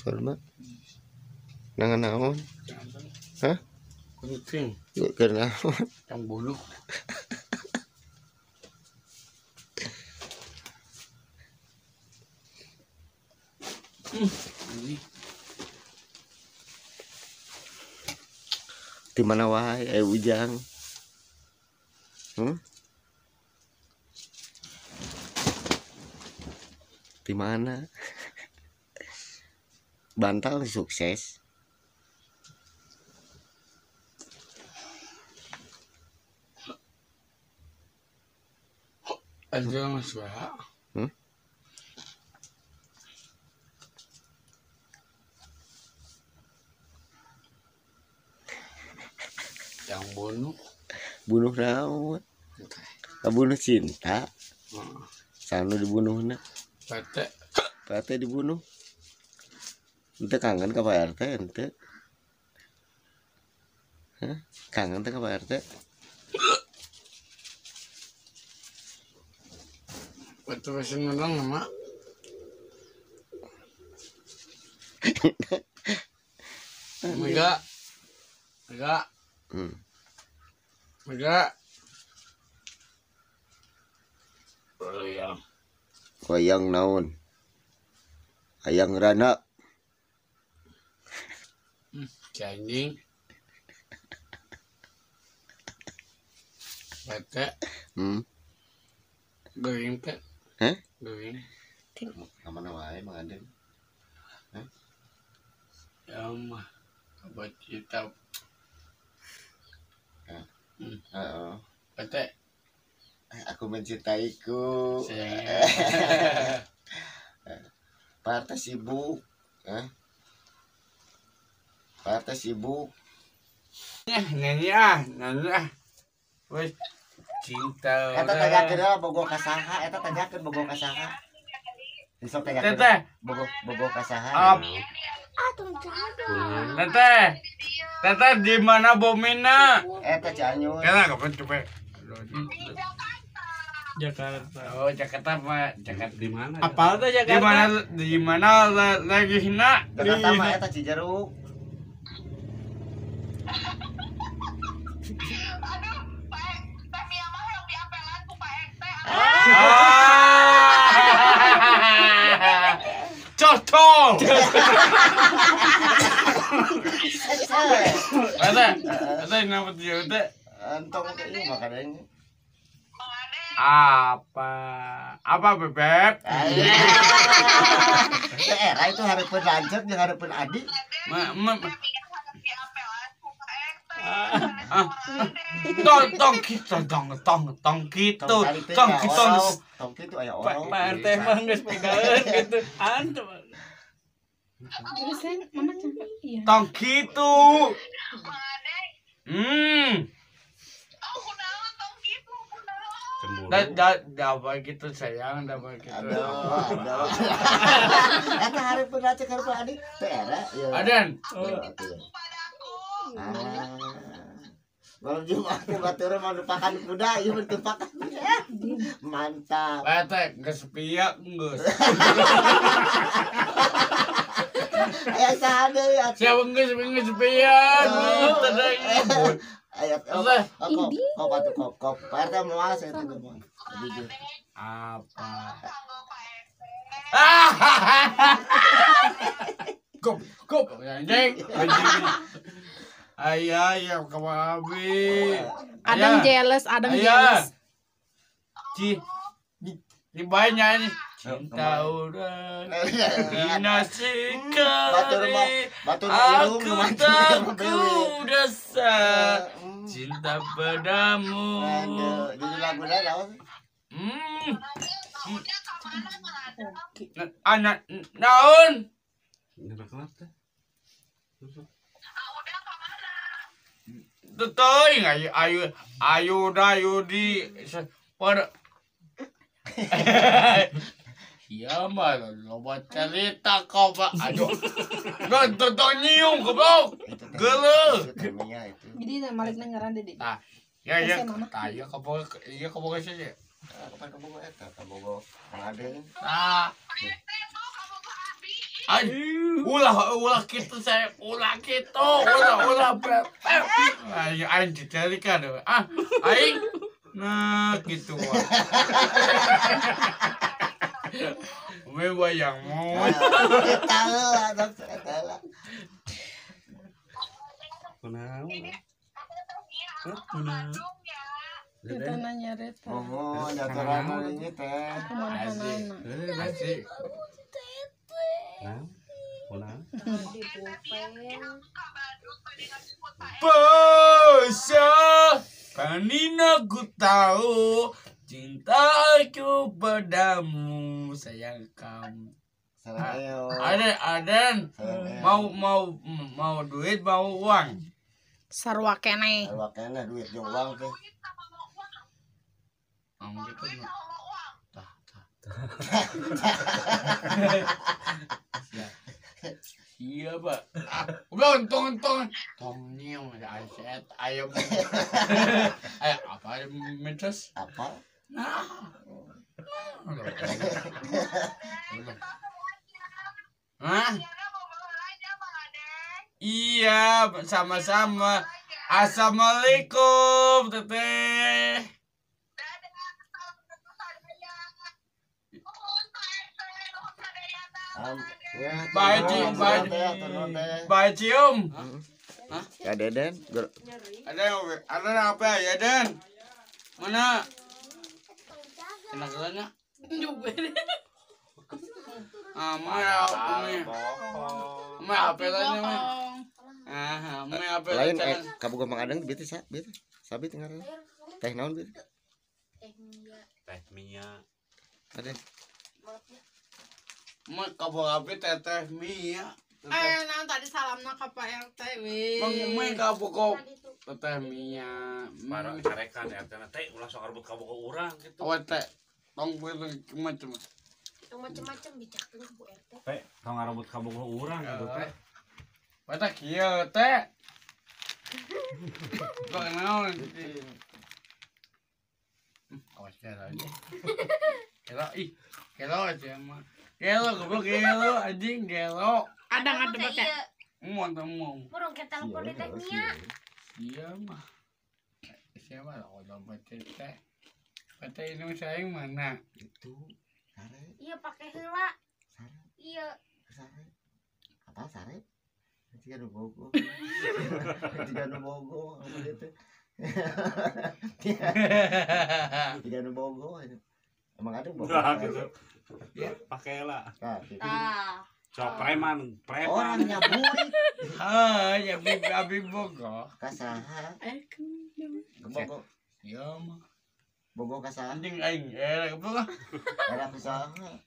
motor mah. Nangan naon? Hah? Penting. Keur naon? Yang bulu. Ini Di mana wae ujang? Di mana? Bantal sukses. aja mas Wak. Yang Bunuh naon? Bunuh cinta. Sanu dibunuhna. Pate dibunuh. Ente kangen ka Pak RT ente? Hah? Kangen teh ka Pak RT? Betul pesen ngedong nama. Mega. Koyang naon? Hayang rana. Anjing. Bete. Geuing teh. Hah? Geuing. Kamana wae Mang Adeung? Ya mah. Buat kita. Heeh. Bete. Aku mencintaiku. Partai sibuk. Partai sibuk. Nyanyi. Wes cinta. Eta tanyakeun bogo ka saha? Eta tanyakeun bogo ka saha? Sok tanyakeun. Teteh. Bogo ka saha? Teteh di mana bomina? Eta Cianjur. Kena kapan coba? Jakarta. Oh, Jakarta mah. Jakarta di mana? Apa tuh Jakarta? Di mana lagi hina? Jakarta mah eta Cijeruk. Cocok. Ada nama dia udah. Entong ini makanya. Apa bebek? Daerah itu hareupeun lanceuk jeung hareupeun adik. Tong gitu aya Pak orang. RT mah geus pegaeun gitu. Antep. Geus mama capek iya. Tong gitu. Dapat gitu sayang, dapat gitu. Aduh. Eta hareupeun lanceuk hareupeun adik. Daerah. Aden. Kalau Jumat batur mah lupakan kuda, ieu bertumpakan. Mantap. Eta geus piak geus. Aya saha deui atuh? Siapa geus piak gitu deui. Aya kop. Pak RT moal saya teh moal. Jujur. Apa? Kop. Anjing. Ayah kawabi. Adeung jealous. Di banyak nih. Cinta udah hina sekali. Aku tak kuasa cinta padamu. Jadi lagu naon? Anak naon? Tutoy ayo di pada iya mah loba cerita kau pak aduh nonton nyium goblok geuleuh Jadi malikna ngaran Dede. ya tah kamu geus aja kapan kabogo eta kabogo Mang Adeung Ulah gitu saya, ulah beb. Ayo aing dicarikan aing. Nah, gitu wah. Gue bayang mau. Kita nanya Reta. Oh, datoran ini teh. Kemana nana? Asik. Bosya, kanina ku tahu cintaku padamu, sayang kamu. Aden, mau duit, mau uang. Sarwa kene. Wakena duit jeung uang teh. Gitu. Iya, Pak. Udah untung. Tomnya aset ayam. Apa mencos? Apa? Nah. Iya, sama-sama. Assalamualaikum, Teteh. Bye, Cium. Ya Deden. Ada apa ya, Den? Mana? Kenalannya? Apa lagi? Lain kamu Mang adeung bitu sabit ngaran. Teh naon bitu? Teh Mia. Ada. Kamu apa Teteh Mia? Nah tadi salamna ka Pak RT we. Mang kamu kok Teteh Mia. Barang carekan RT teh ulah sok rebut kamu ke urang gitu. Oh teh, tong macam. Macam-macam bicakeun Bu RT. Teh, tong rebut kamu ke urang gitu teh. Mata kieu teh. Kok naon? Awas kira aja. Kelo aja mah. Kelo goblok kelo anjing kelo. Ada pakai. Mantap. Burung kita telepon di Teh Mia. Iya mah. Siapa lah kalau teh. Kata ini sayang mana? Itu sare. Iya pakai heula. Sare. Iya. Sare. Apa sare? Jika nu bogo. Apa itu? Jika nu bogo. Emang ada bogo. Ya, pakailah. Tah. Sok preman. Orang nyabuit. Ya abi bogo. Kasaha. Bogo. Iya mah. Bogo kasaha. Anjing aing bogo. Era kasaha.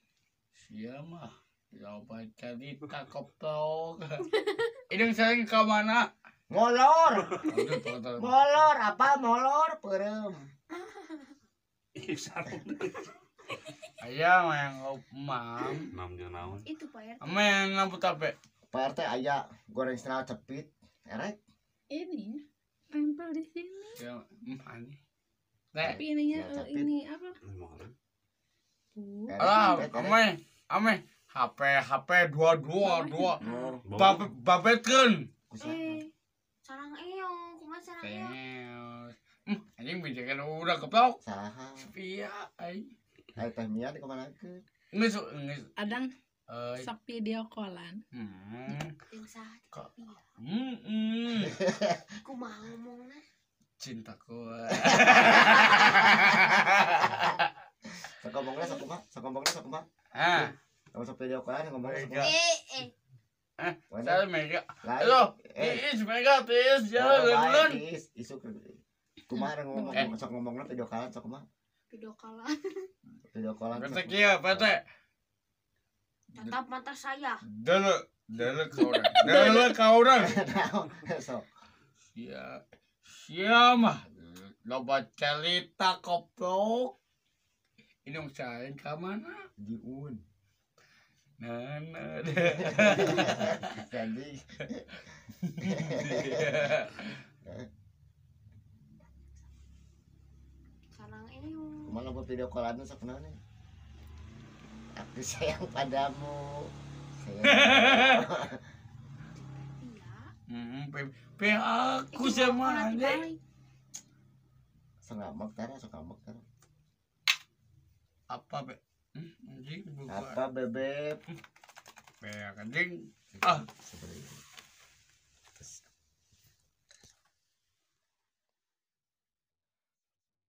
Iya mah. Coba cari koplok. Idung sayang ke mana? Molor. Molor apa molor perem. Ayah yang Mang. Naon. Itu Pak RT. Ama yang ngabut apa? Pak RT aya goreng setengah cepit. Erek. Ini tempel di sini. Ya, ani. Tapi ininya ini apa? Ame. HP dua. Babetkeun. Sarang eong, kumaha sarang eong? Anjing bijakan udah keplok. Saha. Iya, ai. Hai Teh Mia di kemana ke? Geus. Adang sok video callan. Jeung saha Kok? Teh Mia? Kumaha ngomongna? Cintaku. Sakombongna. Kamu sok video callan ngomongna. Saya Mega. Halo. Is Mega please. Jalan. Isuk. Kumaha ngomongna video callan sok kumaha? Video callan. Kata kieu, Pate. Tatap mata saya. Dele ka urang. Sok. Sia mah. Loba cerita koplok. Indung sayang ka mana? Diun. Nana. Jadi. Sarang eong. Kemana buat video callan sok naon? Aku sayang padamu. Pe aku sama Ande. Sengamak tara. Apa be? Anjing buka. Apa bebek? Be anjing. Sebelum